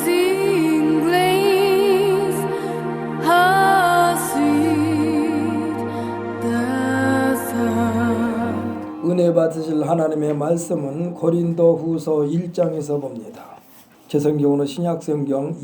Amazing grace, how sweet the sound. 은혜 받으실 하나님의 말씀은 고린도후서 1장에서 봅니다. 제 성경으로 신약성경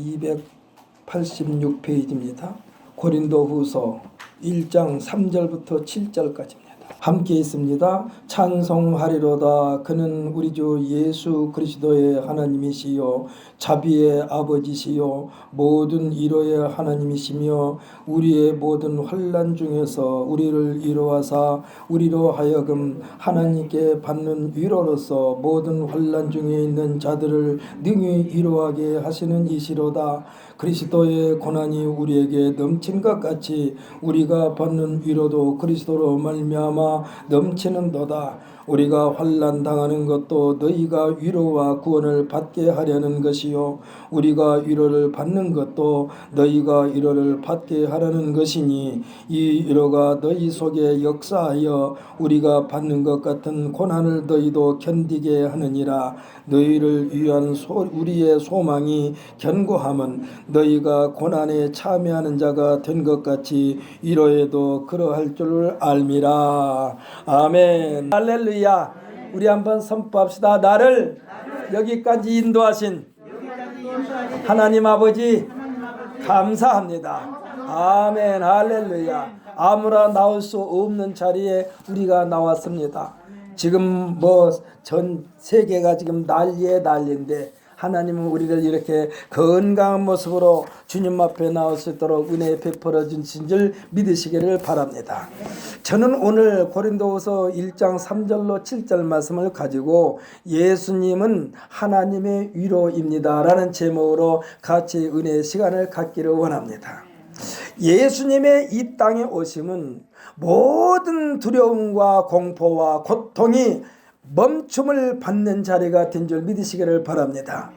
286페이지입니다. 고린도후서 1장 3절부터 7절까지입니다. 함께 있습니다. 찬송하리로다. 그는 우리 주 예수 그리스도의 하나님이시요 자비의 아버지시요 모든 위로의 하나님이시며 우리의 모든 환난 중에서 우리를 위로하사 우리로 하여금 하나님께 받는 위로로서 모든 환난 중에 있는 자들을 능히 위로하게 하시는 이시로다. 그리스도의 고난이 우리에게 넘친 것 같이 우리가 받는 위로도 그리스도로 말미암아 넘치는도다. 우리가 환난 당하는 것도 너희가 위로와 구원을 받게 하려는 것이요 우리가 위로를 받는 것도 너희가 위로를 받게 하려는 것이니 이 위로가 너희 속에 역사하여 우리가 받는 것 같은 고난을 너희도 견디게 하느니라. 너희를 위한 우리의 소망이 견고함은 너희가 고난에 참여하는 자가 된 것 같이 위로에도 그러할 줄 알미라. 아멘. 할렐루야. 우리 한번 선포합시다. 나를 여기까지 인도하신 하나님 아버지 감사합니다. 아멘. 할렐루야. 아무나 나올 수 없는 자리에 우리가 나왔습니다. 지금 전 세계가 지금 난리에 난리인데 하나님은 우리를 이렇게 건강한 모습으로 주님 앞에 나올 수 있도록 은혜 베풀어 주신 줄 믿으시기를 바랍니다. 저는 오늘 고린도후서 1장 3절로 7절 말씀을 가지고 예수님은 하나님의 위로입니다 라는 제목으로 같이 은혜의 시간을 갖기를 원합니다. 예수님의 이 땅에 오심은 모든 두려움과 공포와 고통이 멈춤을 받는 자리가 된 줄 믿으시기를 바랍니다.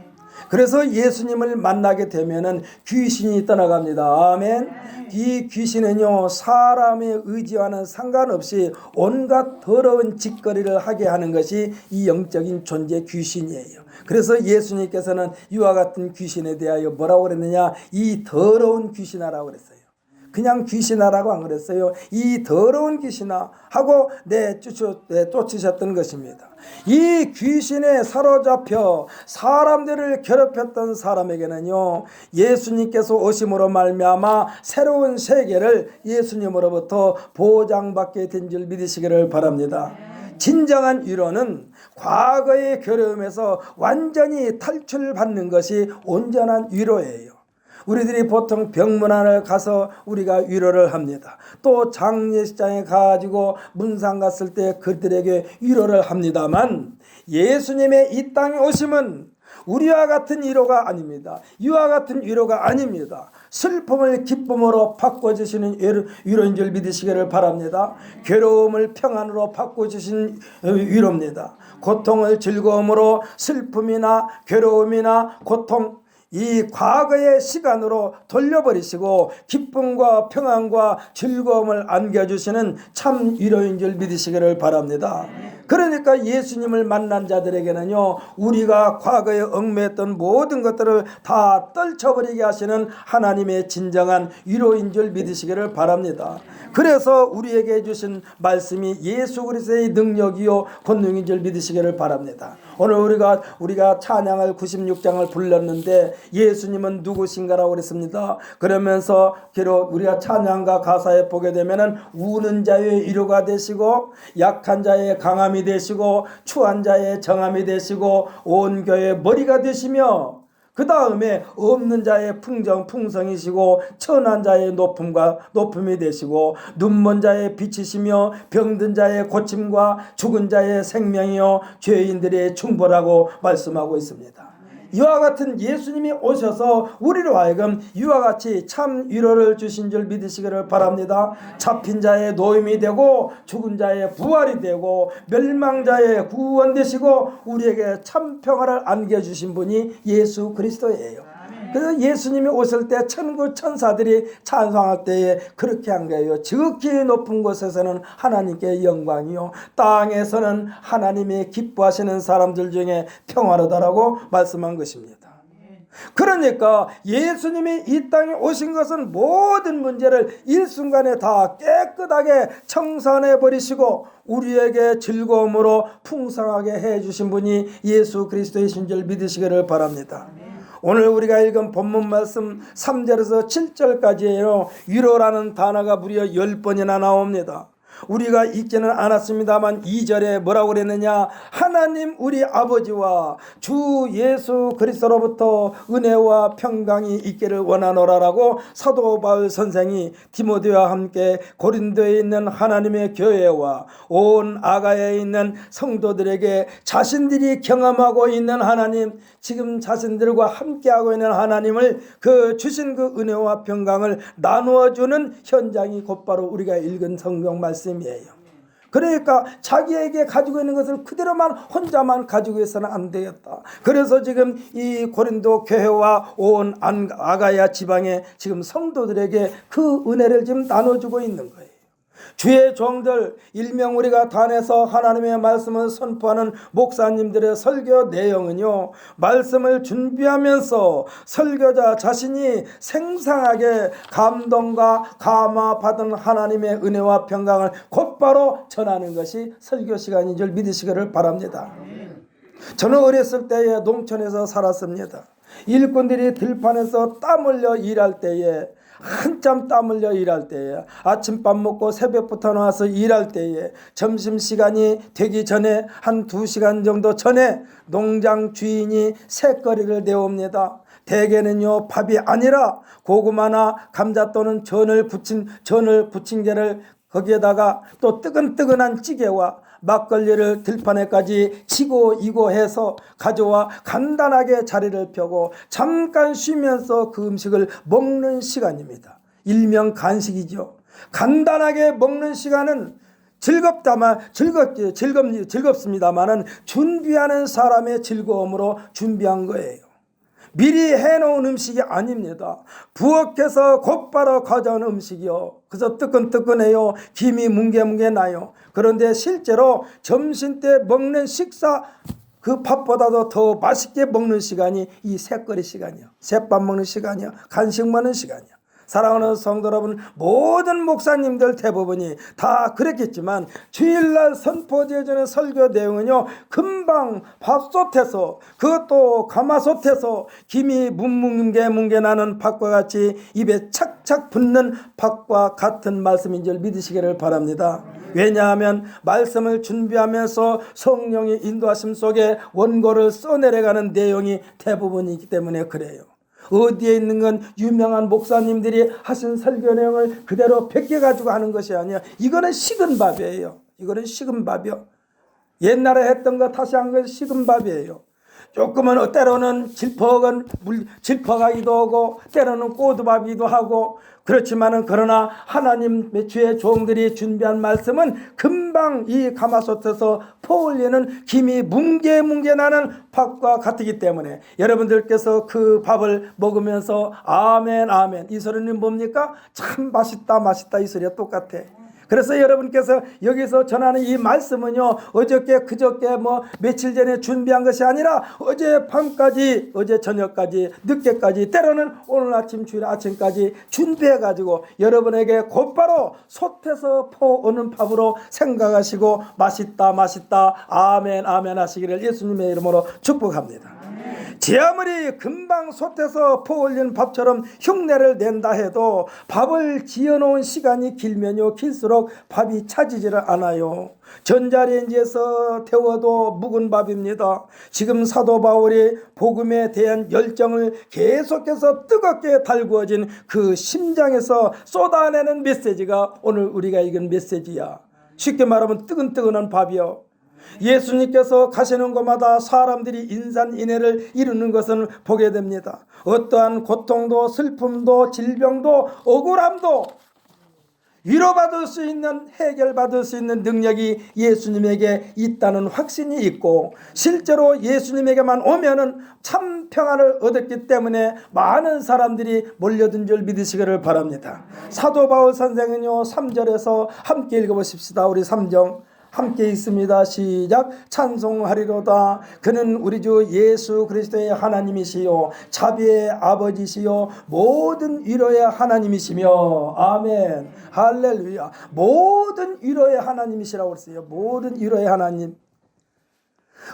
그래서 예수님을 만나게 되면은 귀신이 떠나갑니다. 아멘. 이 귀신은요 사람의 의지와는 상관없이 온갖 더러운 짓거리를 하게 하는 것이 이 영적인 존재 귀신이에요. 그래서 예수님께서는 이와 같은 귀신에 대하여 뭐라고 그랬느냐, 이 더러운 귀신아라고 그랬어요. 그냥 귀신아라고 안 그랬어요. 이 더러운 귀신아 하고 쫓으셨던 것입니다. 이 귀신에 사로잡혀 사람들을 괴롭혔던 사람에게는요 예수님께서 오심으로 말미암아 새로운 세계를 예수님으로부터 보장받게 된 줄 믿으시기를 바랍니다. 진정한 위로는 과거의 괴로움에서 완전히 탈출받는 것이 온전한 위로예요. 우리들이 보통 병문안을 가서 우리가 위로를 합니다. 또 장례식장에 가지고 문상 갔을 때 그들에게 위로를 합니다만 예수님의 이 땅에 오심은 우리와 같은 위로가 아닙니다. 이와 같은 위로가 아닙니다. 슬픔을 기쁨으로 바꿔주시는 위로인 줄 믿으시기를 바랍니다. 괴로움을 평안으로 바꿔주신 위로입니다. 고통을 즐거움으로, 슬픔이나 괴로움이나 고통, 이 과거의 시간으로 돌려버리시고 기쁨과 평안과 즐거움을 안겨주시는 참 위로인 줄 믿으시기를 바랍니다. 그러니까 예수님을 만난 자들에게는요 우리가 과거에 얽매였던 모든 것들을 다 떨쳐버리게 하시는 하나님의 진정한 위로인 줄 믿으시기를 바랍니다. 그래서 우리에게 주신 말씀이 예수 그리스도의 능력이요 권능인 줄 믿으시기를 바랍니다. 오늘 우리가 찬양을 96장을 불렀는데 예수님은 누구신가라고 그랬습니다. 그러면서 우리가 찬양가 가사에 보게 되면은 우는 자의 위로가 되시고 약한 자의 강함이 되시고 추한 자의 정함이 되시고 온 교회의 머리가 되시며 그 다음에 없는 자의 풍성이시고 천한 자의 높음이 되시고 눈먼 자의 빛이시며 병든 자의 고침과 죽은 자의 생명이요 죄인들의 충보라고 말씀하고 있습니다. 이와 같은 예수님이 오셔서 우리로 하여금 이와 같이 참 위로를 주신 줄 믿으시기를 바랍니다. 잡힌 자의 노임이 되고 죽은 자의 부활이 되고 멸망자의 구원 되시고 우리에게 참 평화를 안겨주신 분이 예수 그리스도예요. 그래서 예수님이 오실 때 천국 천사들이 찬송할 때에 그렇게 한 거예요. 지극히 높은 곳에서는 하나님께 영광이요, 땅에서는 하나님이 기뻐하시는 사람들 중에 평화로다라고 말씀한 것입니다. 그러니까 예수님이 이 땅에 오신 것은 모든 문제를 일순간에 다 깨끗하게 청산해 버리시고 우리에게 즐거움으로 풍성하게 해주신 분이 예수 그리스도이신 줄 믿으시기를 바랍니다. 오늘 우리가 읽은 본문 말씀 3절에서 7절까지예요. 위로라는 단어가 무려 10번이나 나옵니다. 우리가 읽지는 않았습니다만 2절에 뭐라고 그랬느냐, 하나님 우리 아버지와 주 예수 그리스도로부터 은혜와 평강이 있기를 원하노라라고 사도 바울 선생이 디모데와 함께 고린도에 있는 하나님의 교회와 온 아가야에 있는 성도들에게 자신들이 경험하고 있는 하나님, 지금 자신들과 함께하고 있는 하나님을 그 주신 그 은혜와 평강을 나누어주는 현장이 곧바로 우리가 읽은 성경 말씀이에요. 그러니까 자기에게 가지고 있는 것을 그대로만 혼자만 가지고 있어서는 안 되겠다. 그래서 지금 이 고린도 교회와 온 아가야 지방의 지금 성도들에게 그 은혜를 지금 나눠주고 있는 거예요. 주의 종들, 일명 우리가 단에서 하나님의 말씀을 선포하는 목사님들의 설교 내용은요, 말씀을 준비하면서 설교자 자신이 생생하게 감동과 감화받은 하나님의 은혜와 평강을 곧바로 전하는 것이 설교 시간인 줄 믿으시기를 바랍니다. 저는 어렸을 때에 농촌에서 살았습니다. 일꾼들이 들판에서 땀 흘려 일할 때에, 한참 땀 흘려 일할 때에, 아침밥 먹고 새벽부터 나와서 일할 때에, 점심시간이 되기 전에 한 2시간 정도 전에 농장 주인이 새거리를 내옵니다. 대개는요 밥이 아니라 고구마나 감자 또는 전을 부친 게를 거기에다가 또 뜨끈뜨끈한 찌개와 막걸리를 들판에까지 치고 이고 해서 가져와 간단하게 자리를 펴고 잠깐 쉬면서 그 음식을 먹는 시간입니다. 일명 간식이죠. 간단하게 먹는 시간은 즐겁습니다만은 준비하는 사람의 즐거움으로 준비한 거예요. 미리 해놓은 음식이 아닙니다. 부엌에서 곧바로 가져온 음식이요. 그래서 뜨끈뜨끈해요. 김이 뭉게뭉게 나요. 그런데 실제로 점심때 먹는 식사, 그 밥보다도 더 맛있게 먹는 시간이 이 새거리 시간이요. 새밥 먹는 시간이요. 간식 먹는 시간이요. 사랑하는 성도 여러분, 모든 목사님들 대부분이 다 그랬겠지만 주일날 선포되어지는 설교 내용은요, 금방 밥솥에서, 그것도 가마솥에서 김이 뭉게 나는 밥과 같이 입에 착착 붙는 밥과 같은 말씀인 줄 믿으시기를 바랍니다. 왜냐하면 말씀을 준비하면서 성령의 인도하심 속에 원고를 써내려가는 내용이 대부분이기 때문에 그래요. 어디에 있는 건 유명한 목사님들이 하신 설교 내용을 그대로 베껴가지고 하는 것이 아니야. 이거는 식은 밥이에요. 이거는 식은 밥이요. 옛날에 했던 거 다시 한 건 식은 밥이에요. 조금은 때로는 질퍽하기도 하고 때로는 꼬두밥이기도 하고, 그렇지만은 그러나 하나님의 주의 종들이 준비한 말씀은 금방 이 가마솥에서 퍼올리는 김이 뭉게 나는 밥과 같기 때문에 여러분들께서 그 밥을 먹으면서 아멘 아멘 이 소리는 뭡니까? 참 맛있다 이 소리가 똑같아. 그래서 여러분께서 여기서 전하는 이 말씀은요, 어저께 그저께 며칠 전에 준비한 것이 아니라 어젯밤까지, 어제 저녁까지, 늦게까지, 때로는 오늘 아침 주일 아침까지 준비해가지고 여러분에게 곧바로 솥에서 퍼오는 밥으로 생각하시고 맛있다 아멘 하시기를 예수님의 이름으로 축복합니다. 제 아무리 금방 솥에서 퍼올린 밥처럼 흉내를 낸다 해도 밥을 지어놓은 시간이 길면요, 길수록 밥이 차지지를 않아요. 전자레인지에서 데워도 묵은 밥입니다. 지금 사도 바울이 복음에 대한 열정을 계속해서 뜨겁게 달구어진 그 심장에서 쏟아내는 메시지가 오늘 우리가 읽은 메시지야. 쉽게 말하면 뜨끈뜨끈한 밥이요. 예수님께서 가시는 곳마다 사람들이 인산인해를 이루는 것을 보게 됩니다. 어떠한 고통도 슬픔도 질병도 억울함도 위로받을 수 있는, 해결받을 수 있는 능력이 예수님에게 있다는 확신이 있고, 실제로 예수님에게만 오면은 참 평안을 얻었기 때문에 많은 사람들이 몰려든 줄 믿으시기를 바랍니다. 사도 바울 선생은요, 3절에서 함께 읽어보십시다. 우리 3절 함께 있습니다. 시작. 찬송하리로다. 그는 우리 주 예수 그리스도의 하나님이시요 자비의 아버지시요 모든 위로의 하나님이시며. 아멘. 할렐루야. 모든 위로의 하나님이시라고 그랬어요. 모든 위로의 하나님.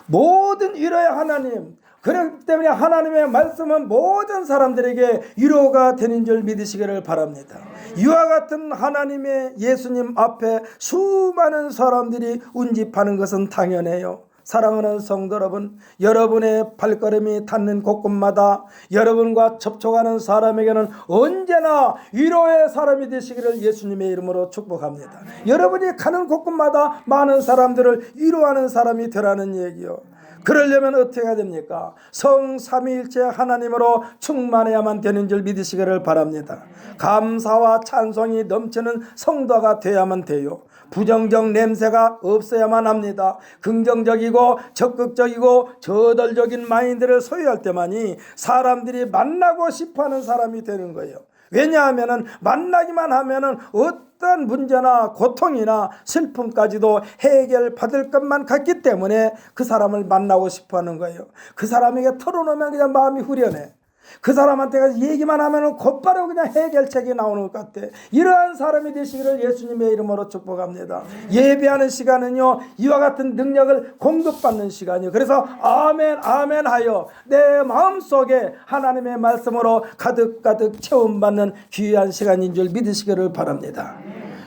모든 위로의 하나님. 그렇기 때문에 하나님의 말씀은 모든 사람들에게 위로가 되는 줄 믿으시기를 바랍니다. 이와 같은 하나님의 예수님 앞에 수많은 사람들이 운집하는 것은 당연해요. 사랑하는 성도 여러분, 여러분의 발걸음이 닿는 곳곳마다 여러분과 접촉하는 사람에게는 언제나 위로의 사람이 되시기를 예수님의 이름으로 축복합니다. 여러분이 가는 곳곳마다 많은 사람들을 위로하는 사람이 되라는 얘기요. 그러려면 어떻게 해야 됩니까? 성삼위일체 하나님으로 충만해야만 되는 줄 믿으시기를 바랍니다. 감사와 찬송이 넘치는 성도가 되어야만 돼요. 부정적 냄새가 없어야만 합니다. 긍정적이고 적극적이고 저돌적인 마인드를 소유할 때만이 사람들이 만나고 싶어하는 사람이 되는 거예요. 왜냐하면 만나기만 하면 어떤 문제나 고통이나 슬픔까지도 해결받을 것만 같기 때문에 그 사람을 만나고 싶어하는 거예요. 그 사람에게 털어놓으면 그냥 마음이 후련해. 그 사람한테 얘기만 하면 곧바로 그냥 해결책이 나오는 것 같아. 이러한 사람이 되시기를 예수님의 이름으로 축복합니다. 예배하는 시간은요, 이와 같은 능력을 공급받는 시간이요. 그래서 아멘 아멘 하여 내 마음속에 하나님의 말씀으로 가득가득 체험받는 귀한 시간인 줄 믿으시기를 바랍니다.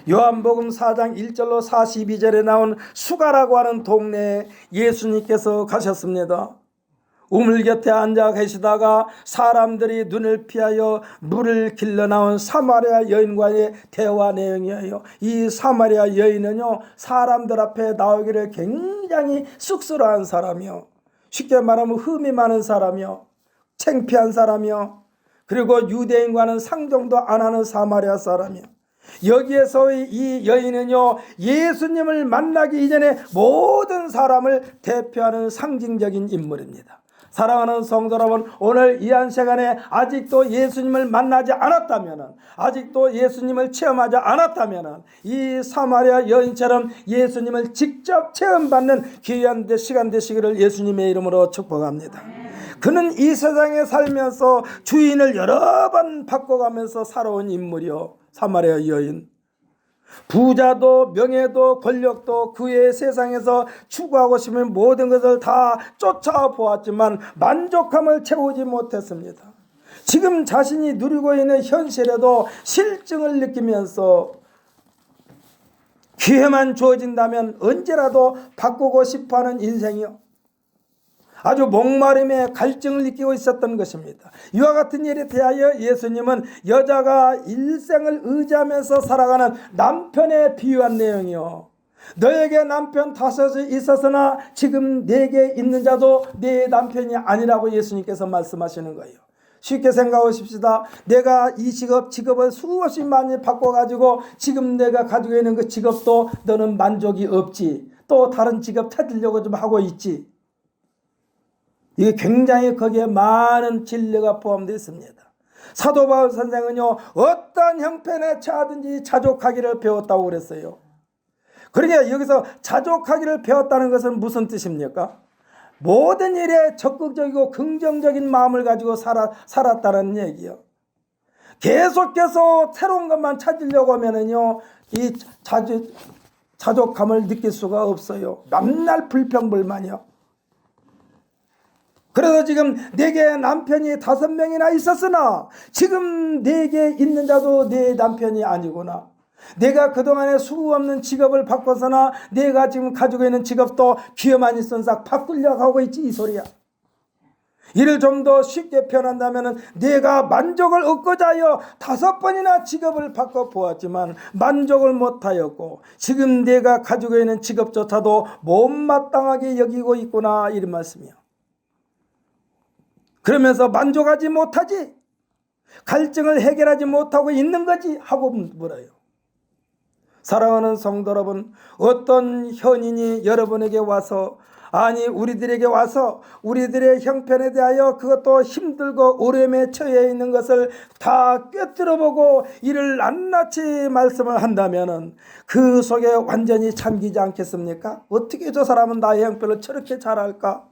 요한복음 4장 1절로 42절에 나온 수가라고 하는 동네에 예수님께서 가셨습니다. 우물 곁에 앉아 계시다가 사람들이 눈을 피하여 물을 길러 나온 사마리아 여인과의 대화 내용이에요. 이 사마리아 여인은요, 사람들 앞에 나오기를 굉장히 쑥스러워한 사람이요, 쉽게 말하면 흠이 많은 사람이요, 창피한 사람이요, 그리고 유대인과는 상종도 안 하는 사마리아 사람이요. 여기에서 이 여인은요, 예수님을 만나기 이전에 모든 사람을 대표하는 상징적인 인물입니다. 사랑하는 성도 여러분, 오늘 이 한 시간에 아직도 예수님을 만나지 않았다면, 아직도 예수님을 체험하지 않았다면, 이 사마리아 여인처럼 예수님을 직접 체험받는 귀한 시간 되시기를 예수님의 이름으로 축복합니다. 그는 이 세상에 살면서 주인을 여러 번 바꿔가면서 살아온 인물이요, 사마리아 여인. 부자도 명예도 권력도 그의 세상에서 추구하고 싶은 모든 것을 다 쫓아보았지만 만족함을 채우지 못했습니다. 지금 자신이 누리고 있는 현실에도 실증을 느끼면서 기회만 주어진다면 언제라도 바꾸고 싶어하는 인생이요, 아주 목마름에 갈증을 느끼고 있었던 것입니다. 이와 같은 일에 대하여 예수님은 여자가 일생을 의지하면서 살아가는 남편에 비유한 내용이요, 너에게 남편 5이 있었으나 지금 내게 있는 자도 내 남편이 아니라고 예수님께서 말씀하시는 거예요. 쉽게 생각하십시다. 내가 이 직업을 수없이 많이 바꿔가지고 지금 내가 가지고 있는 그 직업도 너는 만족이 없지, 또 다른 직업 찾으려고 좀 하고 있지. 이게 굉장히 거기에 많은 진리가 포함되어 있습니다. 사도 바울 선생은요, 어떤 형편에 처하든지 자족하기를 배웠다고 그랬어요. 그러니까 여기서 자족하기를 배웠다는 것은 무슨 뜻입니까? 모든 일에 적극적이고 긍정적인 마음을 가지고 살았다는 얘기요. 계속해서 새로운 것만 찾으려고 하면은요, 이 자족감을 느낄 수가 없어요. 맨날 불평불만이요. 그래서 지금 내게 남편이 5명이나 있었으나 지금 내게 있는 자도 내 남편이 아니구나. 내가 그동안에 수없는 직업을 바꿔서나 내가 지금 가지고 있는 직업도 기회만 있은 싹 바꾸려고 하고 있지, 이 소리야. 이를 좀 더 쉽게 표현한다면 내가 만족을 얻고자 하여 5번이나 직업을 바꿔보았지만 만족을 못하였고 지금 내가 가지고 있는 직업조차도 못마땅하게 여기고 있구나, 이런 말씀이요. 그러면서 만족하지 못하지, 갈증을 해결하지 못하고 있는 거지 하고 물어요. 사랑하는 성도 여러분, 어떤 현인이 여러분에게 와서, 아니 우리들에게 와서 우리들의 형편에 대하여 그것도 힘들고 어려움에 처해 있는 것을 다 꿰뚫어보고 이를 낱낱이 말씀을 한다면 그 속에 완전히 잠기지 않겠습니까? 어떻게 저 사람은 나의 형편을 저렇게 잘할까?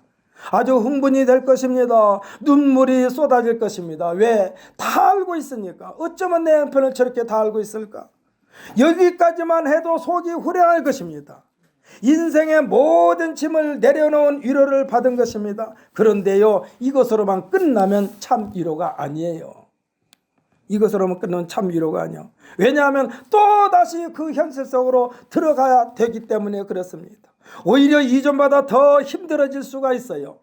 아주 흥분이 될 것입니다. 눈물이 쏟아질 것입니다. 왜? 다 알고 있으니까. 어쩌면 내 형편을 저렇게 다 알고 있을까? 여기까지만 해도 속이 후련할 것입니다. 인생의 모든 짐을 내려놓은 위로를 받은 것입니다. 그런데요, 이것으로만 끝나면 참 위로가 아니에요. 이것으로만 끝나면 참 위로가 아니에요. 왜냐하면 또다시 그 현실 속으로 들어가야 되기 때문에 그렇습니다. 오히려 이전보다 더 힘들어질 수가 있어요.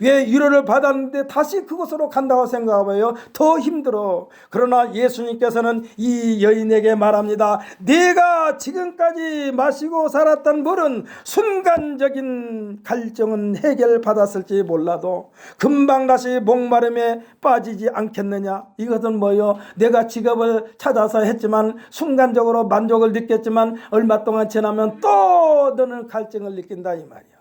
왜? 위로를 받았는데 다시 그곳으로 간다고 생각하고요, 더 힘들어. 그러나 예수님께서는 이 여인에게 말합니다. 네가 지금까지 마시고 살았던 물은 순간적인 갈증은 해결받았을지 몰라도 금방 다시 목마름에 빠지지 않겠느냐. 이것은 뭐요? 내가 직업을 찾아서 했지만 순간적으로 만족을 느꼈지만 얼마 동안 지나면 또 너는 갈증을 느낀다 이 말이야.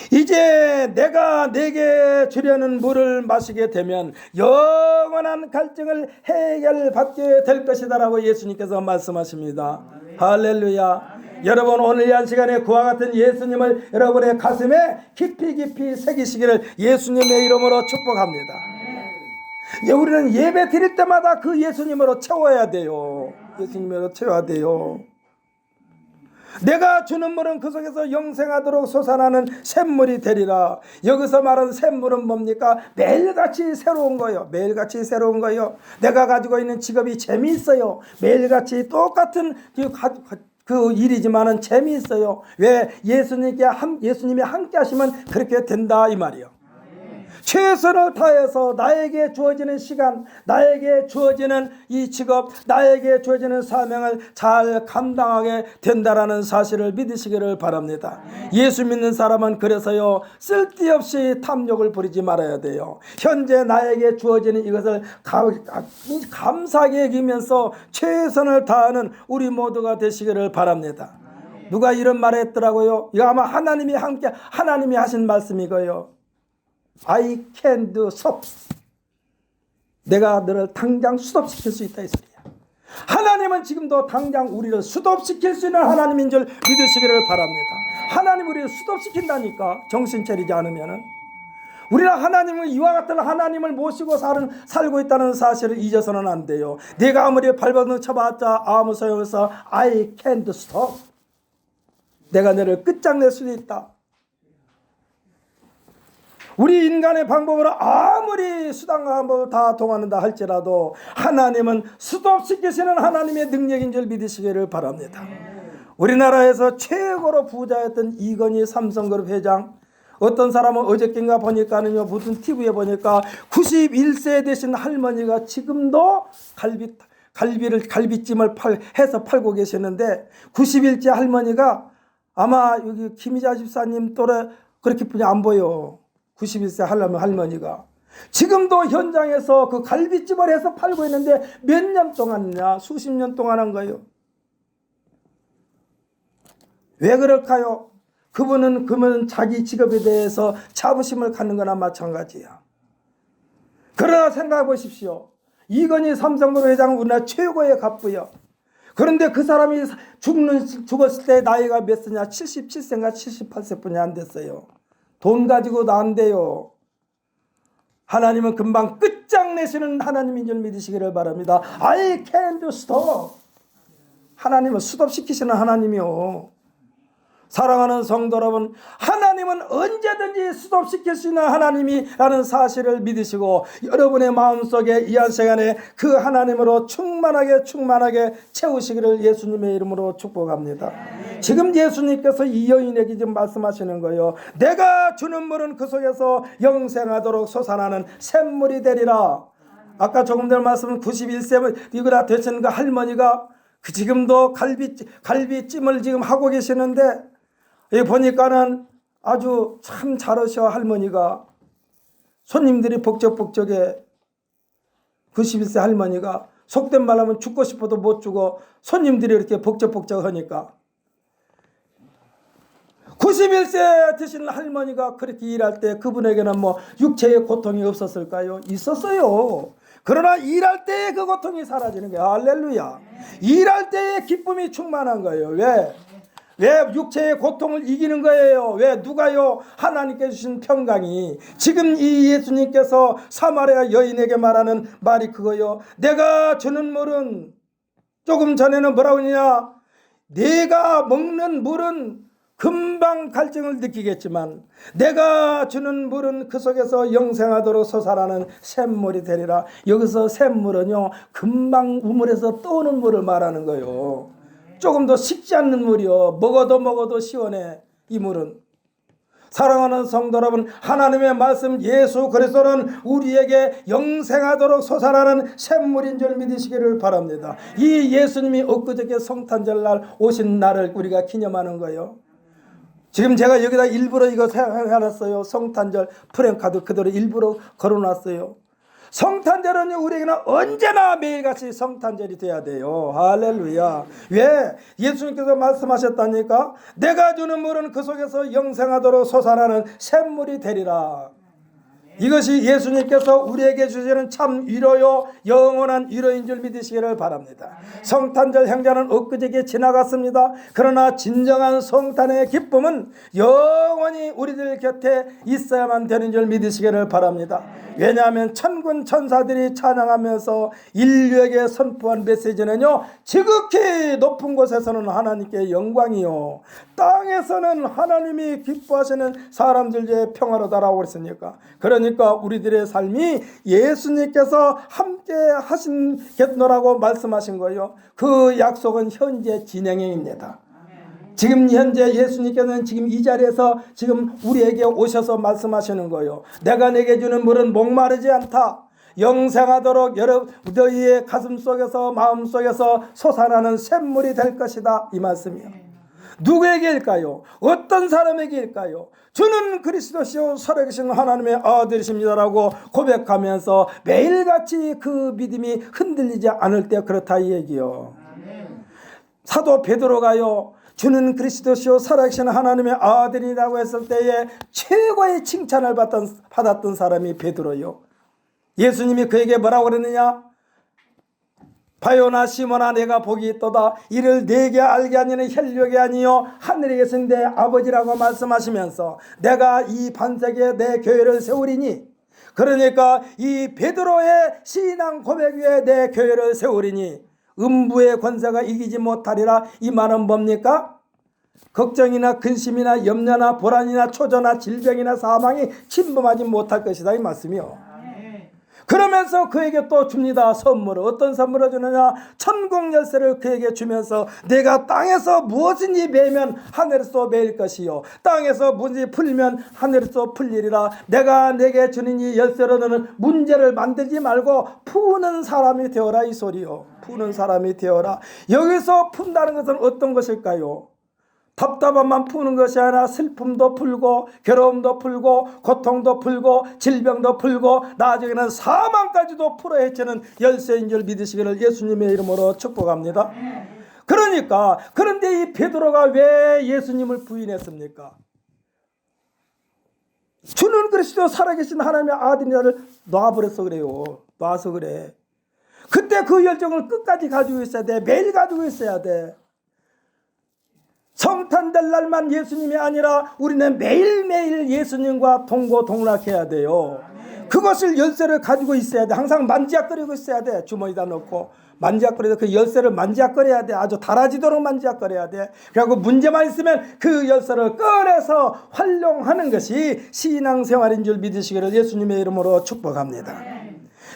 이제 내가 내게 주려는 물을 마시게 되면 영원한 갈증을 해결받게 될 것이다 라고 예수님께서 말씀하십니다. 할렐루야. 여러분, 오늘 이 한 시간에 그와 같은 예수님을 여러분의 가슴에 깊이 새기시기를 예수님의 이름으로 축복합니다. 우리는 예배 드릴 때마다 그 예수님으로 채워야 돼요. 예수님으로 채워야 돼요. 내가 주는 물은 그 속에서 영생하도록 솟아나는 샘물이 되리라. 여기서 말하는 샘물은 뭡니까? 매일같이 새로운 거예요. 매일같이 새로운 거예요. 내가 가지고 있는 직업이 재미있어요. 매일같이 똑같은 그 일이지만은 재미있어요. 왜? 예수님이 함께 하시면 그렇게 된다 이 말이에요. 최선을 다해서 나에게 주어지는 시간, 나에게 주어지는 이 직업, 나에게 주어지는 사명을 잘 감당하게 된다라는 사실을 믿으시기를 바랍니다. 예수 믿는 사람은 그래서요, 쓸데없이 탐욕을 부리지 말아야 돼요. 현재 나에게 주어지는 이것을 감사하게 여기면서 최선을 다하는 우리 모두가 되시기를 바랍니다. 누가 이런 말을 했더라고요. 이거 아마 하나님이 하신 말씀이고요. I can do stop. 내가 너를 당장 스톱시킬 수 있다 이 소리야. 하나님은 지금도 당장 우리를 스톱시킬 수 있는 하나님인 줄 믿으시기를 바랍니다. 하나님 우리를 스톱시킨다니까, 정신 차리지 않으면은. 우리는 하나님을, 이와 같은 하나님을 모시고 살고 있다는 사실을 잊어서는 안 돼요. 내가 아무리 발버둥 쳐봤자 아무 소용없어. I can't stop. 내가 너를 끝장낼 수도 있다. 우리 인간의 방법으로 아무리 수단과 방법을 다 동원한다 할지라도 하나님은 스톱시키시는 하나님의 능력인 줄 믿으시기를 바랍니다. 우리나라에서 최고로 부자였던 이건희 삼성그룹 회장, 어떤 사람은 어저께인가 보니까는요, 무슨 TV에 보니까 91세 되신 할머니가 지금도 갈비찜을 해서 팔고 계시는데, 91세 할머니가 아마 여기 김희자 집사님 또래 그렇게 뿐이 안 보여. 91세 할머니가 지금도 현장에서 그 갈비찜을 해서 팔고 있는데 몇 년 동안이냐? 수십 년 동안 한 거예요. 왜 그럴까요? 그분은 자기 직업에 대해서 자부심을 갖는 거나 마찬가지야. 그러나 생각해 보십시오. 이건희 삼성그룹 회장은 우리나라 최고의 갑부요. 그런데 그 사람이 죽었을 때 나이가 몇 세냐? 77세인가 78세뿐이 안 됐어요. 돈 가지고도 안 돼요. 하나님은 금방 끝장내시는 하나님인 줄 믿으시기를 바랍니다. I can't stop. 하나님은 스톱시키시는 하나님이요. 사랑하는 성도 여러분, 하나님은 언제든지 스톱시킬 수 있는 하나님이라는 사실을 믿으시고 여러분의 마음속에 이 한 시간에 그 하나님으로 충만하게 채우시기를 예수님의 이름으로 축복합니다. 지금 예수님께서 이 여인에게 지금 말씀하시는 거예요. 내가 주는 물은 그 속에서 영생하도록 솟아나는 샘물이 되리라. 아까 조금 전에 말씀은 91세 이거라 되신 그 할머니가 지금도 갈비찜을 지금 하고 계시는데, 여기 보니까는 아주 참 잘하셔. 할머니가 손님들이 복적복적에 91세 할머니가 속된 말 하면 죽고 싶어도 못 죽어. 손님들이 이렇게 복적복적 하니까. 91세 되신 할머니가 그렇게 일할 때 그분에게는 뭐 육체의 고통이 없었을까요? 있었어요. 그러나 일할 때의 그 고통이 사라지는 거예요. 할렐루야. 일할 때의 기쁨이 충만한 거예요. 왜? 육체의 고통을 이기는 거예요. 왜? 누가요? 하나님께 주신 평강이. 지금 이 예수님께서 사마리아 여인에게 말하는 말이 그거요. 내가 주는 물은, 조금 전에는 뭐라고 하느냐? 내가 먹는 물은 금방 갈증을 느끼겠지만 내가 주는 물은 그 속에서 영생하도록 솟아나는 샘물이 되리라. 여기서 샘물은요, 금방 우물에서 떠오는 물을 말하는 거예요. 조금 더 식지 않는 물이요. 먹어도 시원해. 이 물은. 사랑하는 성도 여러분, 하나님의 말씀 예수 그리스도는 우리에게 영생하도록 솟아나는 샘물인 줄 믿으시기를 바랍니다. 이 예수님이 엊그저께 성탄절날 오신 날을 우리가 기념하는 거예요. 지금 제가 여기다 일부러 이거 해놨어요. 성탄절 프랭카드 그대로 일부러 걸어놨어요. 성탄절은 우리에게는 언제나 매일같이 성탄절이 돼야 돼요. 할렐루야. 왜? 예수님께서 말씀하셨다니까? 내가 주는 물은 그 속에서 영생하도록 솟아나는 샘물이 되리라. 이것이 예수님께서 우리에게 주시는 참 위로요, 영원한 위로인 줄 믿으시기를 바랍니다. 성탄절 행자는 엊그저께 지나갔습니다. 그러나 진정한 성탄의 기쁨은 영원히 우리들 곁에 있어야만 되는 줄 믿으시기를 바랍니다. 왜냐하면 천군 천사들이 찬양하면서 인류에게 선포한 메시지는요, 지극히 높은 곳에서는 하나님께 영광이요, 땅에서는 하나님이 기뻐하시는 사람들 중에 평화로다라고 그랬으니까. 그러니까 우리들의 삶이 예수님께서 함께 하신겠노라고 말씀하신 거예요. 그 약속은 현재 진행형입니다. 지금 현재 예수님께서는 지금 이 자리에서 지금 우리에게 오셔서 말씀하시는 거예요. 내가 내게 주는 물은 목마르지 않다. 영생하도록 너희의 가슴 속에서 마음 속에서 솟아나는 샘물이 될 것이다. 이 말씀이에요. 누구에게일까요? 어떤 사람에게일까요? 주는 그리스도시요 살아계신 하나님의 아들이십니다라고 고백하면서 매일같이 그 믿음이 흔들리지 않을 때 그렇다 이 얘기요. 사도 베드로가요, 주는 그리스도시요 살아계신 하나님의 아들이라고 했을 때에 최고의 칭찬을 받았던 사람이 베드로요. 예수님이 그에게 뭐라고 그랬느냐? 바요나 시몬아, 내가 복이 있도다. 이를 내게 알게 하니는 혈육이 아니요 하늘에 계신 내 아버지라고 말씀하시면서 내가 이 반석에 내 교회를 세우리니, 그러니까 이 베드로의 신앙 고백 위에 내 교회를 세우리니 음부의 권세가 이기지 못하리라. 이 말은 뭡니까? 걱정이나 근심이나 염려나 불안이나 초조나 질병이나 사망이 침범하지 못할 것이다 이 말씀이요. 그러면서 그에게 또 줍니다. 선물을. 어떤 선물을 주느냐? 천국 열쇠를 그에게 주면서 내가 땅에서 무엇인지 매면 하늘에서 매일 것이요 땅에서 무엇인지 풀면 하늘에서 풀리리라. 내가 내게 주는 이 열쇠로 너는 문제를 만들지 말고 푸는 사람이 되어라 이 소리요. 푸는 사람이 되어라. 여기서 푼다는 것은 어떤 것일까요? 답답함만 푸는 것이 아니라 슬픔도 풀고 괴로움도 풀고 고통도 풀고 질병도 풀고 나중에는 사망까지도 풀어 헤치는 열쇠인 줄 믿으시기를 예수님의 이름으로 축복합니다. 그러니까 그런데 이 베드로가 왜 예수님을 부인했습니까? 주는 그리스도 살아계신 하나님의 아들이라를 놔버려서 그래요. 놔서 그래. 그때 그 열정을 끝까지 가지고 있어야 돼. 매일 가지고 있어야 돼. 성탄절 날만 예수님이 아니라 우리는 매일매일 예수님과 동고동락해야 돼요. 그것을 열쇠를 가지고 있어야 돼. 항상 만지작거리고 있어야 돼. 주머니에다 넣고 만지작거리다 그 열쇠를 만지작거려야 돼. 아주 달아지도록 만지작거려야 돼. 그리고 문제만 있으면 그 열쇠를 꺼내서 활용하는 것이 신앙생활인 줄 믿으시기를 예수님의 이름으로 축복합니다.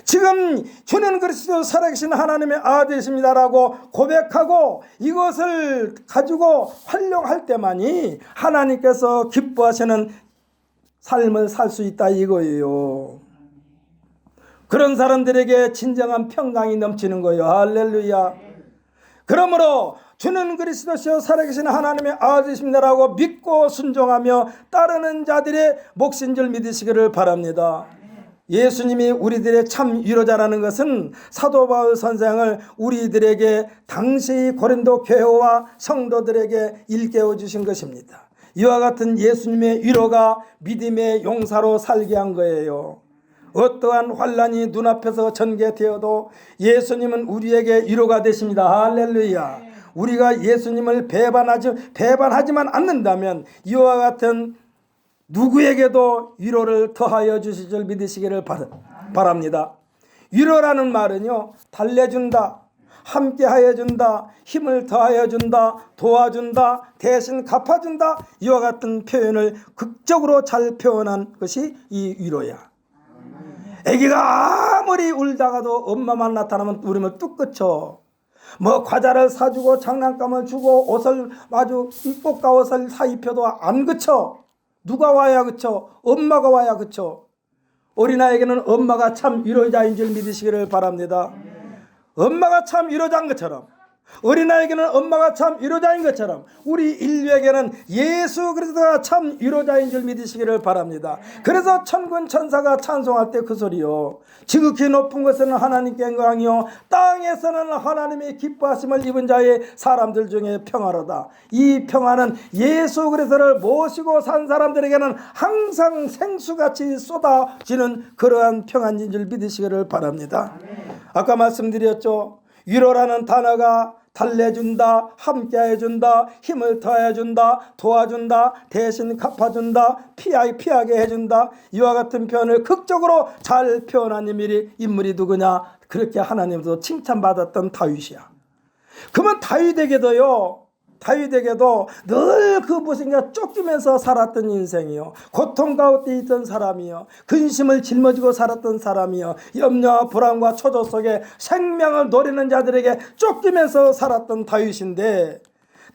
지금 주는 그리스도 살아계신 하나님의 아들이십니다라고 고백하고 이것을 가지고 활용할 때만이 하나님께서 기뻐하시는 삶을 살 수 있다 이거예요. 그런 사람들에게 진정한 평강이 넘치는 거예요. 할렐루야. 그러므로 주는 그리스도시요 살아계신 하나님의 아들이십니다라고 믿고 순종하며 따르는 자들의 몫인 줄 믿으시기를 바랍니다. 예수님이 우리들의 참 위로자라는 것은 사도 바울 선생을 우리들에게 당시 고린도 교회와 성도들에게 일깨워 주신 것입니다. 이와 같은 예수님의 위로가 믿음의 용사로 살게 한 거예요. 어떠한 환난이 눈앞에서 전개되어도 예수님은 우리에게 위로가 되십니다. 할렐루야. 우리가 예수님을 배반하지만 않는다면 이와 같은 누구에게도 위로를 더하여 주실 줄 믿으시기를 바랍니다. 위로라는 말은요, 달래준다, 함께하여 준다, 힘을 더하여 준다, 도와준다, 대신 갚아준다, 이와 같은 표현을 극적으로 잘 표현한 것이 이 위로야. 아기가 아무리 울다가도 엄마만 나타나면 울음을 뚝 그쳐. 뭐 과자를 사주고 장난감을 주고 옷을 아주 꽃가 옷을 사입혀도 안 그쳐. 누가 와야 그쳐? 엄마가 와야 그쳐. 어린아이에게는 엄마가 참 위로자인 줄 믿으시기를 바랍니다. 엄마가 참 위로자인 것처럼, 어린아이에게는 엄마가 참 위로자인 것처럼 우리 인류에게는 예수 그리스도가 참 위로자인 줄 믿으시기를 바랍니다. 그래서 천군 천사가 찬송할 때 그 소리요, 지극히 높은 곳에는 하나님께 영광이요 땅에서는 하나님의 기뻐하심을 입은 자의 사람들 중에 평화로다. 이 평화는 예수 그리스도를 모시고 산 사람들에게는 항상 생수같이 쏟아지는 그러한 평안인 줄 믿으시기를 바랍니다. 아까 말씀드렸죠. 위로라는 단어가 달래준다, 함께해준다, 힘을 더해준다, 도와준다, 대신 갚아준다, 피하게 해준다, 이와 같은 표현을 극적으로 잘 표현한 인물이 누구냐? 그렇게 하나님도 칭찬받았던 다윗이야. 그러면 다윗에게도 늘 그 무엇인가 쫓기면서 살았던 인생이요, 고통 가운데 있던 사람이요, 근심을 짊어지고 살았던 사람이요, 염려와 불안과 초조 속에 생명을 노리는 자들에게 쫓기면서 살았던 다윗인데,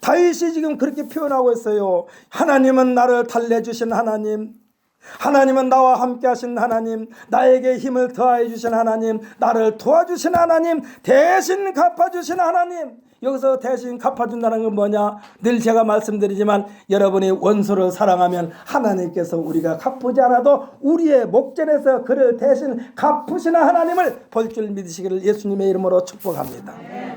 다윗이 지금 그렇게 표현하고 있어요. 하나님은 나를 달래주신 하나님, 하나님은 나와 함께 하신 하나님, 나에게 힘을 더하여 주신 하나님, 나를 도와주신 하나님, 대신 갚아주신 하나님. 여기서 대신 갚아준다는 건 뭐냐? 늘 제가 말씀드리지만 여러분이 원수를 사랑하면 하나님께서 우리가 갚지 않아도 우리의 목전에서 그를 대신 갚으시는 하나님을 볼 줄 믿으시기를 예수님의 이름으로 축복합니다.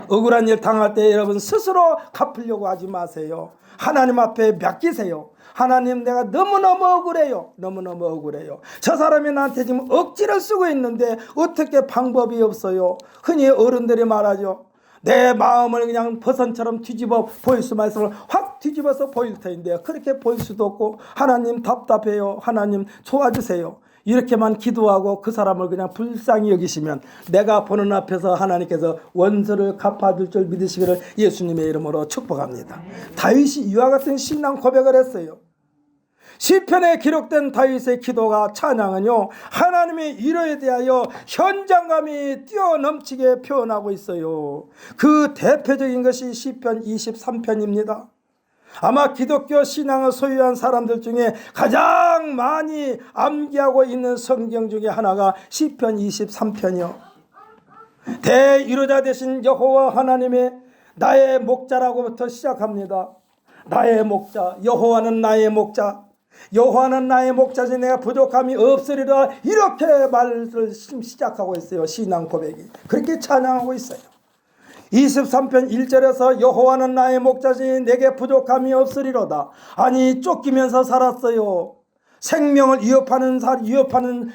억울한 일 당할 때 여러분 스스로 갚으려고 하지 마세요. 하나님 앞에 맡기세요. 하나님, 내가 너무너무 억울해요. 너무너무 억울해요. 저 사람이 나한테 지금 억지를 쓰고 있는데 어떻게 방법이 없어요. 흔히 어른들이 말하죠. 내 마음을 그냥 버선처럼 뒤집어 보일 수 말씀을 확 뒤집어서 보일 터인데 그렇게 보일 수도 없고, 하나님 답답해요. 하나님 도와주세요. 이렇게만 기도하고 그 사람을 그냥 불쌍히 여기시면 내가 보는 앞에서 하나님께서 원수를 갚아줄 줄 믿으시기를 예수님의 이름으로 축복합니다. 다윗이 이와 같은 신앙 고백을 했어요. 시편에 기록된 다윗의 기도가, 찬양은요, 하나님의 위로에 대하여 현장감이 뛰어넘치게 표현하고 있어요. 그 대표적인 것이 시편 23편입니다. 아마 기독교 신앙을 소유한 사람들 중에 가장 많이 암기하고 있는 성경 중에 하나가 시편 23편이요. 대위로자 되신 여호와 하나님의 나의 목자라고부터 시작합니다. 나의 목자, 여호와는 나의 목자, 여호와는 나의 목자지 내가 부족함이 없으리라, 이렇게 말을 시작하고 있어요. 신앙 고백이 그렇게 찬양하고 있어요. 23편 1절에서 여호와는 나의 목자지 내게 부족함이 없으리로다. 아니, 쫓기면서 살았어요. 생명을 위협하는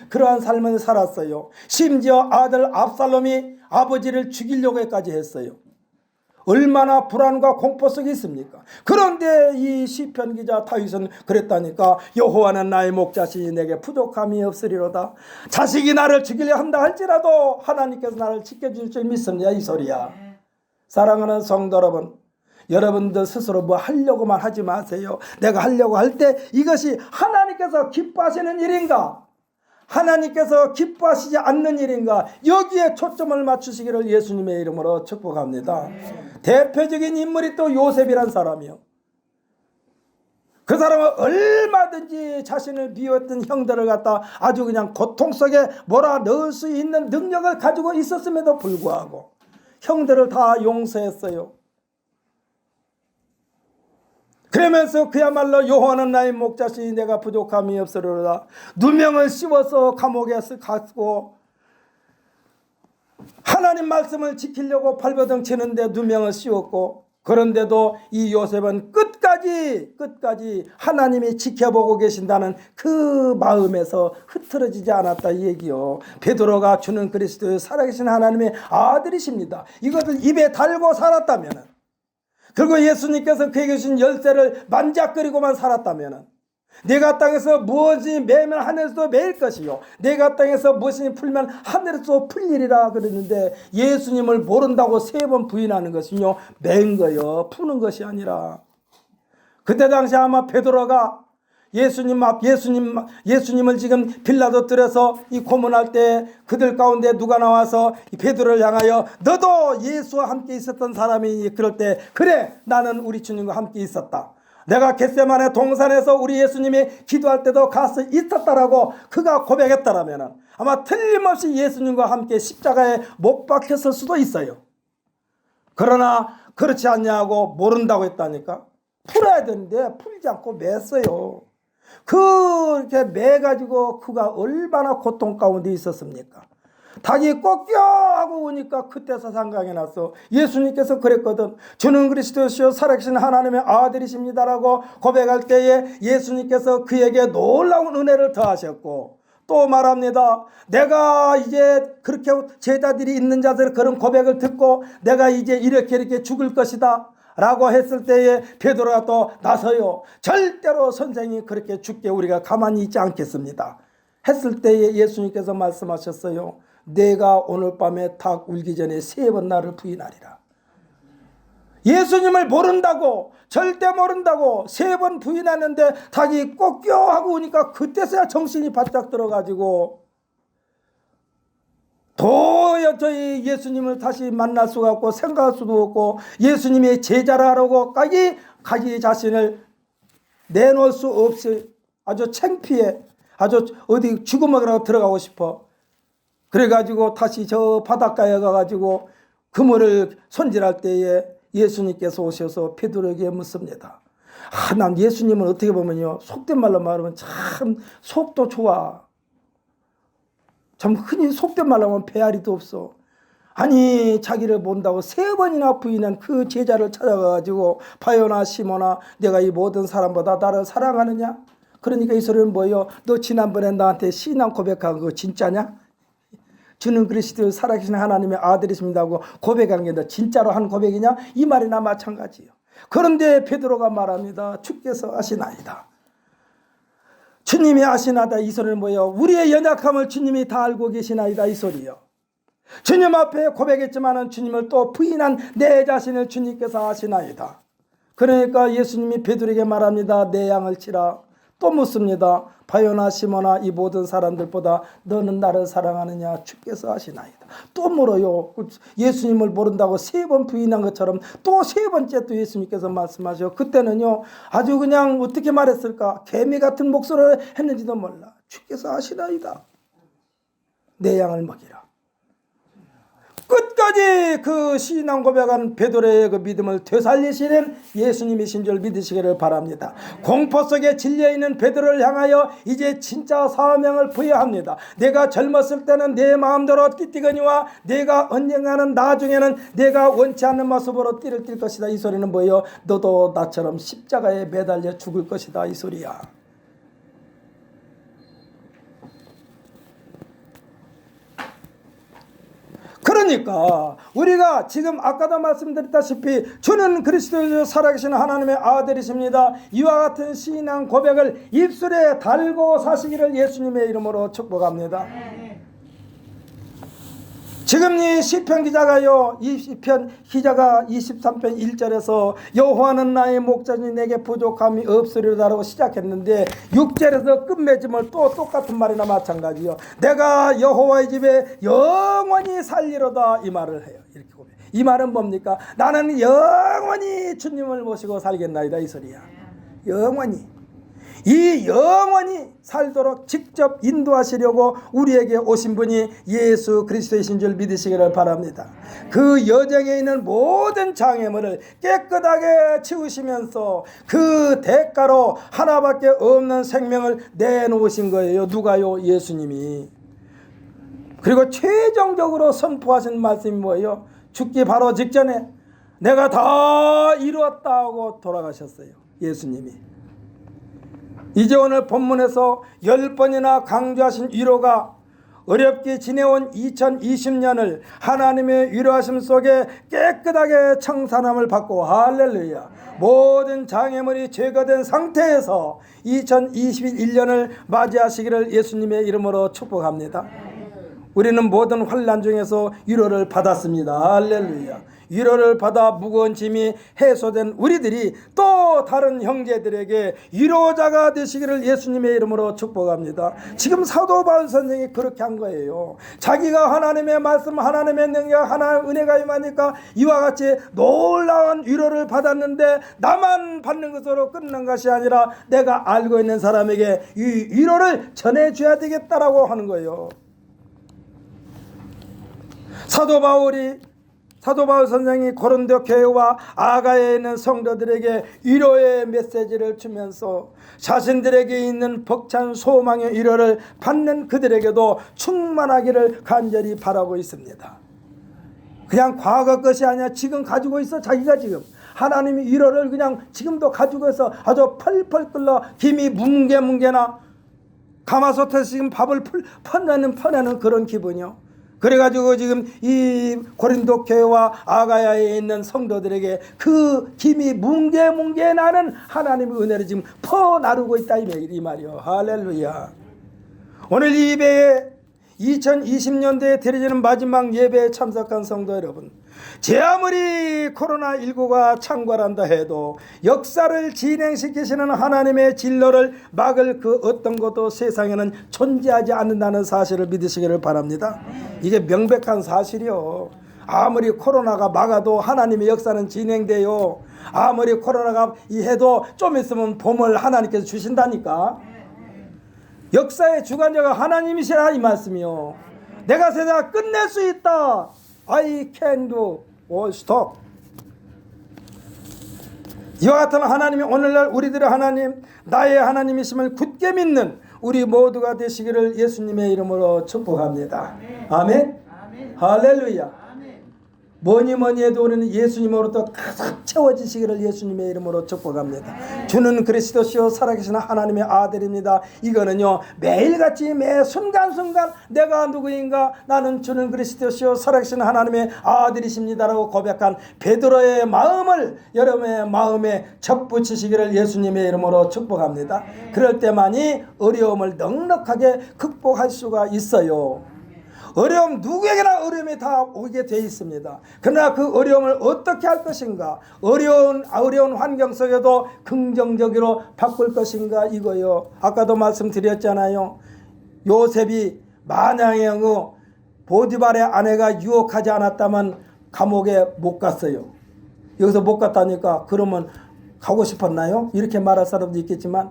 그러한 삶을 살았어요. 심지어 아들 압살롬이 아버지를 죽이려고까지 했어요. 얼마나 불안과 공포 속에 있습니까? 그런데 이 시편 기자 다윗은 그랬다니까. 여호와는 나의 목자시니 내게 부족함이 없으리로다. 자식이 나를 죽이려 한다 할지라도 하나님께서 나를 지켜줄 줄 믿습니다, 이 소리야. 사랑하는 성도 여러분, 여러분들 스스로 뭐 하려고만 하지 마세요. 내가 하려고 할 때 이것이 하나님께서 기뻐하시는 일인가, 하나님께서 기뻐하시지 않는 일인가, 여기에 초점을 맞추시기를 예수님의 이름으로 축복합니다. 대표적인 인물이 또 요셉이란 사람이요. 그 사람은 얼마든지 자신을 미워했던 형들을 갖다 아주 그냥 고통 속에 몰아넣을 수 있는 능력을 가지고 있었음에도 불구하고 형들을 다 용서했어요. 그러면서 그야말로 여호와는 나의 목자시니 내가 부족함이 없으리로다. 누명을 씌워서 감옥에 갔고 하나님 말씀을 지키려고 발버둥 치는데 누명을 씌웠고, 그런데도 이 요셉은 끝까지 하나님이 지켜보고 계신다는 그 마음에서 흐트러지지 않았다 이 얘기요. 베드로가 주는 그리스도의 살아계신 하나님의 아들이십니다. 이것을 입에 달고 살았다면, 그리고 예수님께서 그에게 주신 열쇠를 만작거리고만 살았다면, 내가 땅에서 무엇이 매면 하늘에서도 매일 것이요 내가 땅에서 무엇이 풀면 하늘에서도 풀리리라 그랬는데, 예수님을 모른다고 3번 부인하는 것이요 맨 거요, 푸는 것이 아니라. 그때 당시 아마 베드로가 예수님을 지금 빌라도 들여서 이 고문할 때 그들 가운데 누가 나와서 이 베드로를 향하여 너도 예수와 함께 있었던 사람이, 그럴 때 그래 나는 우리 주님과 함께 있었다, 내가 겟세마네 동산에서 우리 예수님이 기도할 때도 가서 있었다라고 그가 고백했다라면 아마 틀림없이 예수님과 함께 십자가에 못 박혔을 수도 있어요. 그러나 그렇지 않냐고 모른다고 했다니까. 풀어야 되는데 풀지 않고 맸어요. 그렇게 매가지고 그가 얼마나 고통 가운데 있었습니까? 닭이 꺾여 하고 오니까 그때서 생각이 났어. 예수님께서 그랬거든. 주는 그리스도시요 살아계신 하나님의 아들이십니다라고 고백할 때에 예수님께서 그에게 놀라운 은혜를 더하셨고, 또 말합니다. 내가 이제 그렇게 제자들이 있는 자들 그런 고백을 듣고 내가 이제 이렇게 죽을 것이다 라고 했을 때에 베드로가 또 나서요. 절대로 선생이 그렇게 죽게 우리가 가만히 있지 않겠습니다 했을 때에 예수님께서 말씀하셨어요. 내가 오늘 밤에 닭 울기 전에 3번 나를 부인하리라. 예수님을 모른다고, 절대 모른다고 3번 부인하는데 닭이 꺾여 하고 오니까 그때서야 정신이 바짝 들어가지고 도저히 예수님을 다시 만날 수가 없고 생각할 수도 없고 예수님의 제자라고까지 자기 자신을 내놓을 수 없이 아주 창피해, 아주 어디 죽음으로 들어가고 싶어. 그래가지고 다시 저 바닷가에 가가지고 그물을 손질할 때에 예수님께서 오셔서 베드로에게 묻습니다. 난 예수님은 어떻게 보면요, 속된 말로 말하면 참 속도 좋아. 참 흔히 속된 말로 하면 배앓이도 없어. 아니 자기를 본다고 3번이나 부인한 그 제자를 찾아가가지고 바요나 시모나 내가 이 모든 사람보다 나를 사랑하느냐? 그러니까 이 소리는 뭐예요? 너 지난번에 나한테 신앙 고백한 거 진짜냐? 주는 그리스도 살아계신 하나님의 아들이십니다 하고 고백한 게 너 진짜로 한 고백이냐? 이 말이나 마찬가지예요. 그런데 베드로가 말합니다. 주께서 아시나이다. 주님이 아시나이다. 이 소리는 뭐예요? 우리의 연약함을 주님이 다 알고 계시나이다. 이 소리요. 주님 앞에 고백했지만은 주님을 또 부인한 내 자신을 주님께서 아시나이다. 그러니까 예수님이 베드로에게 말합니다. 내 양을 치라. 또 묻습니다. 바요나 시모나 이 모든 사람들보다 너는 나를 사랑하느냐? 주께서 아시나이다. 또 물어요. 예수님을 모른다고 3번 부인한 것처럼 또 3번째 또 예수님께서 말씀하셔. 그때는요 아주 그냥 어떻게 말했을까? 개미 같은 목소리를 했는지도 몰라. 주께서 아시나이다. 내 양을 먹이라. 끝까지 그 신앙 고백한 베드로의 그 믿음을 되살리시는 예수님이신 줄 믿으시기를 바랍니다. 공포 속에 질려있는 베드로를 향하여 이제 진짜 사명을 부여합니다. 내가 젊었을 때는 내 마음대로 뛰뛰거니와 내가 언젠가는 나중에는 내가 원치 않는 모습으로 띠를 뛸 것이다. 이 소리는 뭐예요? 너도 나처럼 십자가에 매달려 죽을 것이다. 이 소리야. 그러니까 우리가 지금 아까도 말씀드렸다시피 주는 그리스도의 살아계신 하나님의 아들이십니다. 이와 같은 신앙 고백을 입술에 달고 사시기를 예수님의 이름으로 축복합니다. 지금 이 시편 기자가요, 이 시편 기자가 23편 1절에서 여호와는 나의 목자니 내게 부족함이 없으리로다라고 시작했는데 6절에서 끝맺음을 또 똑같은 말이나 마찬가지요. 내가 여호와의 집에 영원히 살리로다 이 말을 해요. 이렇게 보면 이 말은 뭡니까? 나는 영원히 주님을 모시고 살겠나이다 이 소리야. 영원히. 이 영원히 살도록 직접 인도하시려고 우리에게 오신 분이 예수 그리스도이신 줄 믿으시기를 바랍니다. 그 여정에 있는 모든 장애물을 깨끗하게 치우시면서 그 대가로 하나밖에 없는 생명을 내놓으신 거예요. 누가요? 예수님이. 그리고 최종적으로 선포하신 말씀이 뭐예요? 죽기 바로 직전에 내가 다 이루었다고 돌아가셨어요. 예수님이. 이제 오늘 본문에서 10번이나 강조하신 위로가 어렵게 지내온 2020년을 하나님의 위로하심 속에 깨끗하게 청산함을 받고 할렐루야, 모든 장애물이 제거된 상태에서 2021년을 맞이하시기를 예수님의 이름으로 축복합니다. 우리는 모든 환난 중에서 위로를 받았습니다. 할렐루야. 위로를 받아 무거운 짐이 해소된 우리들이 또 다른 형제들에게 위로자가 되시기를 예수님의 이름으로 축복합니다. 지금 사도 바울 선생이 그렇게 한 거예요. 자기가 하나님의 말씀, 하나님의 능력, 하나님의 은혜가 임하니까 이와 같이 놀라운 위로를 받았는데 나만 받는 것으로 끝난 것이 아니라 내가 알고 있는 사람에게 이 위로를 전해줘야 되겠다라고 하는 거예요. 사도 바울 선생이 고린도 교회와 아가야에 있는 성도들에게 위로의 메시지를 주면서 자신들에게 있는 벅찬 소망의 위로를 받는 그들에게도 충만하기를 간절히 바라고 있습니다. 그냥 과거 것이 아니라 지금 가지고 있어. 자기가 지금 하나님이 위로를 그냥 지금도 가지고 있어. 아주 펄펄 끓어 김이 뭉게뭉게나 가마솥에서 지금 밥을 퍼내는 그런 기분이요. 그래가지고 지금 이 고린도 교회와 아가야에 있는 성도들에게 그 김이 뭉게뭉게 나는 하나님의 은혜를 지금 퍼나르고 있다 이 말이요. 할렐루야. 오늘 이 예배에 2020년도에 드려지는 마지막 예배에 참석한 성도 여러분, 제 아무리 코로나19가 창궐한다 해도 역사를 진행시키시는 하나님의 진로를 막을 그 어떤 것도 세상에는 존재하지 않는다는 사실을 믿으시기를 바랍니다. 이게 명백한 사실이요. 아무리 코로나가 막아도 하나님의 역사는 진행돼요. 아무리 코로나가 해도 좀 있으면 봄을 하나님께서 주신다니까. 역사의 주관자가 하나님이시라 이 말씀이요. 내가 세상을 끝낼 수 있다. I can do or stop. 이와 같은 하나님이 오늘날 우리들의 하나님, 나의 하나님이심을 굳게 믿는 우리 모두가 되시기를 예수님의 이름으로 축복합니다. 아멘. 할렐루야. 뭐니 해도 우리는 예수님으로부터 가득 채워지시기를 예수님의 이름으로 축복합니다. 주는 그리스도시요 살아계신 하나님의 아들입니다. 이거는요, 매일같이 매 순간순간 내가 누구인가, 나는 주는 그리스도시요 살아계신 하나님의 아들이십니다라고 고백한 베드로의 마음을 여러분의 마음에 접붙이시기를 예수님의 이름으로 축복합니다. 그럴 때만이 어려움을 넉넉하게 극복할 수가 있어요. 어려움, 누구에게나 어려움이 다 오게 되어 있습니다. 그러나 그 어려움을 어떻게 할 것인가, 어려운 환경 속에도 긍정적으로 바꿀 것인가, 이거요. 아까도 말씀드렸잖아요. 요셉이 만약에 보디발의 아내가 유혹하지 않았다면 감옥에 못 갔어요. 여기서 못 갔다니까 그러면 가고 싶었나요? 이렇게 말할 사람도 있겠지만,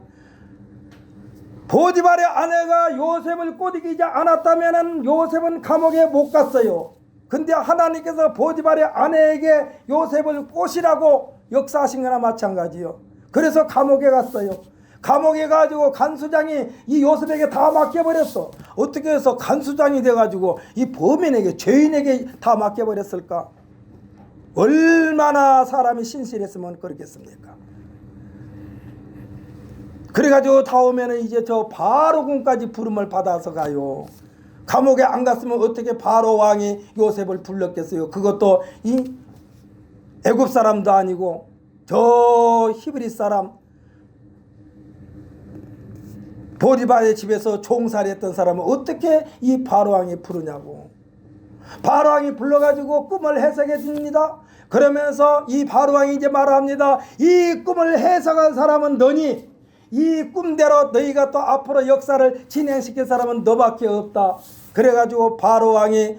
보디발의 아내가 요셉을 꼬드기지 않았다면 요셉은 감옥에 못 갔어요. 근데 하나님께서 보디발의 아내에게 요셉을 꼬시라고 역사하신 거나 마찬가지요. 그래서 감옥에 갔어요. 감옥에 가지고 간수장이 이 요셉에게 다 맡겨버렸어. 어떻게 해서 간수장이 돼가지고 이 범인에게, 죄인에게 다 맡겨버렸을까? 얼마나 사람이 신실했으면 그렇겠습니까? 그래가지고 다음에는 이제 저 바로군까지 부름을 받아서 가요. 감옥에 안 갔으면 어떻게 바로 왕이 요셉을 불렀겠어요? 그것도 이 애굽 사람도 아니고 저 히브리 사람, 보디발의 집에서 종살이했던 사람은 어떻게 이 바로 왕이 부르냐고. 바로 왕이 불러가지고 꿈을 해석해 줍니다. 그러면서 이 바로 왕이 이제 말합니다. 이 꿈을 해석한 사람은 너니, 이 꿈대로 너희가 또 앞으로 역사를 진행시킬 사람은 너밖에 없다. 그래가지고 바로왕이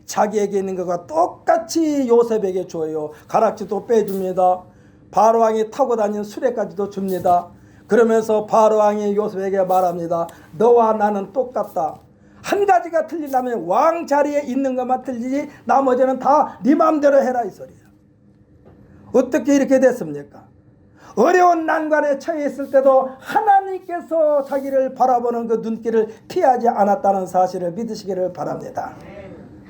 자기에게 있는 것과 똑같이 요셉에게 줘요. 가락지도 빼줍니다. 바로왕이 타고 다니는 수레까지도 줍니다. 그러면서 바로 왕이 요셉에게 말합니다. 너와 나는 똑같다. 한 가지가 틀린다면 왕 자리에 있는 것만 틀리지 나머지는 다 네 마음대로 해라 이 소리야. 어떻게 이렇게 됐습니까? 어려운 난관에 처해 있을 때도 하나님께서 자기를 바라보는 그 눈길을 피하지 않았다는 사실을 믿으시기를 바랍니다.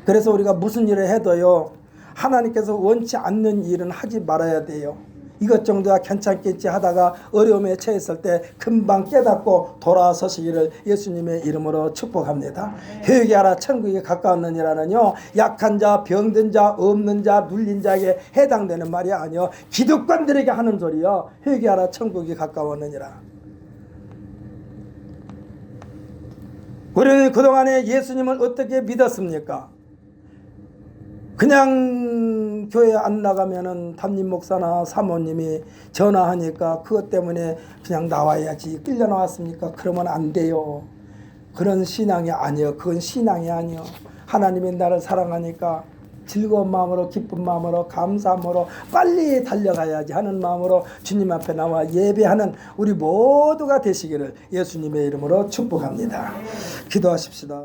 그래서 우리가 무슨 일을 해도요, 하나님께서 원치 않는 일은 하지 말아야 돼요. 이것 정도야 괜찮겠지 하다가 어려움에 처했을 때 금방 깨닫고 돌아서시기를 예수님의 이름으로 축복합니다. 회개하라 천국이 가까웠느니라는요, 약한 자, 병든 자, 없는 자, 눌린 자에게 해당되는 말이 아니요, 기득권들에게 하는 소리요. 회개하라 천국이 가까웠느니라. 우리는 그동안에 예수님을 어떻게 믿었습니까? 그냥 교회 안 나가면은 담임 목사나 사모님이 전화하니까 그것 때문에 그냥 나와야지 끌려 나왔습니까? 그러면 안 돼요. 그런 신앙이 아니요. 그건 신앙이 아니요. 하나님이 나를 사랑하니까 즐거운 마음으로, 기쁜 마음으로, 감사함으로 빨리 달려가야지 하는 마음으로 주님 앞에 나와 예배하는 우리 모두가 되시기를 예수님의 이름으로 축복합니다. 기도하십시다.